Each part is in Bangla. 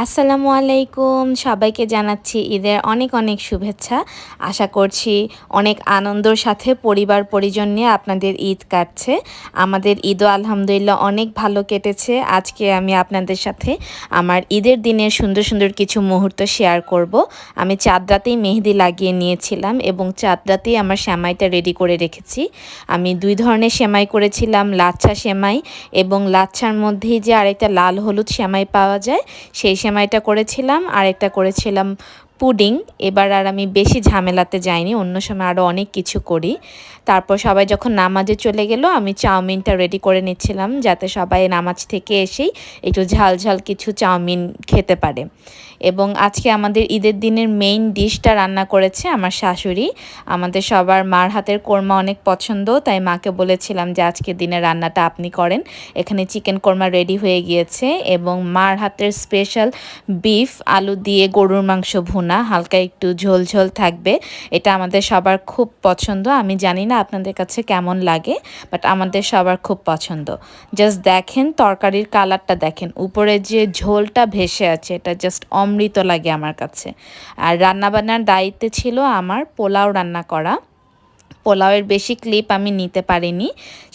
আসসালামু আলাইকুম, সবাইকে জানাচ্ছি ঈদের অনেক অনেক শুভেচ্ছা। আশা করছি অনেক আনন্দর সাথে পরিবার পরিজন নিয়ে আপনাদের ঈদ কাটছে। আমাদের ঈদও আলহামদুলিল্লাহ অনেক ভালো কেটেছে। আজকে আমি আপনাদের সাথে আমার ঈদের দিনের সুন্দর সুন্দর কিছু মুহূর্ত শেয়ার করব। আমি চাঁদ রাতেই মেহেদি লাগিয়ে নিয়েছিলাম এবং চাঁদ রাতেই আমার সেমাইটা রেডি করে রেখেছি। আমি 2 ধরনের সেমাই করেছিলাম, লাচ্ছা সেমাই এবং লাচ্ছার মধ্যেই যে আরেকটা লাল হলুদ সেমাই পাওয়া যায় সেই সেমাইটা করেছিলাম, আর একটা করেছিলাম পুডিং। এবার আর আমি বেশি ঝামেলাতে যাইনি, অন্য সময় আরও অনেক কিছু করি। তারপর সবাই যখন নামাজে চলে গেল আমি চাউমিনটা রেডি করে নিচ্ছিলাম, যাতে সবাই নামাজ থেকে এসেই একটু ঝাল ঝাল কিছু চাউমিন খেতে পারে। এবং আজকে আমাদের ঈদের দিনের মেইন ডিশটা রান্না করেছে আমার শাশুড়ি। আমাদের সবার মার হাতের কোরমা অনেক পছন্দ, তাই মাকে বলেছিলাম যে আজকের দিনের রান্নাটা আপনি করেন। এখানে চিকেন কোরমা রেডি হয়ে গিয়েছে এবং মার হাতের স্পেশাল বিফ আলু দিয়ে গরুর মাংস ভুনা, হালকা একটু ঝোল ঝোল থাকবে। এটা আমাদের সবার খুব পছন্দ। আমি জানি না আপনাদের কাছে কেমন লাগে, বাট আমাদের সবার খুব পছন্দ। জাস্ট দেখেন তরকারির কালারটা দেখেন, উপরে যে ঝোলটা ভেসে আছে এটা জাস্ট অমৃত লাগে আমার কাছে। আর রান্নাবান্নার দায়িত্বে ছিল আমার পোলাও রান্না করা। পোলাওয়ের বেশি ক্লিপ আমি নিতে পারিনি,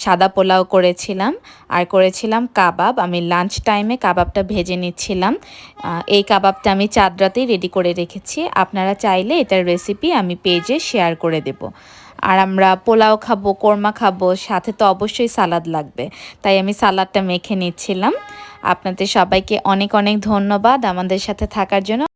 সাদা পোলাও করেছিলাম আর করেছিলাম কাবাব। আমি লাঞ্চ টাইমে কাবাবটা ভেজে নিচ্ছিলাম। এই কাবাবটা আমি চাঁদ রাতেই রেডি করে রেখেছি, আপনারা চাইলে এটার রেসিপি আমি পেজে শেয়ার করে দেব। আর আমরা পোলাও খাবো, কোরমা খাবো, সাথে তো অবশ্যই সালাদ লাগবে, তাই আমি সালাদটা মেখে নিচ্ছিলাম। আপনাদের সবাইকে অনেক অনেক ধন্যবাদ আমাদের সাথে থাকার জন্য।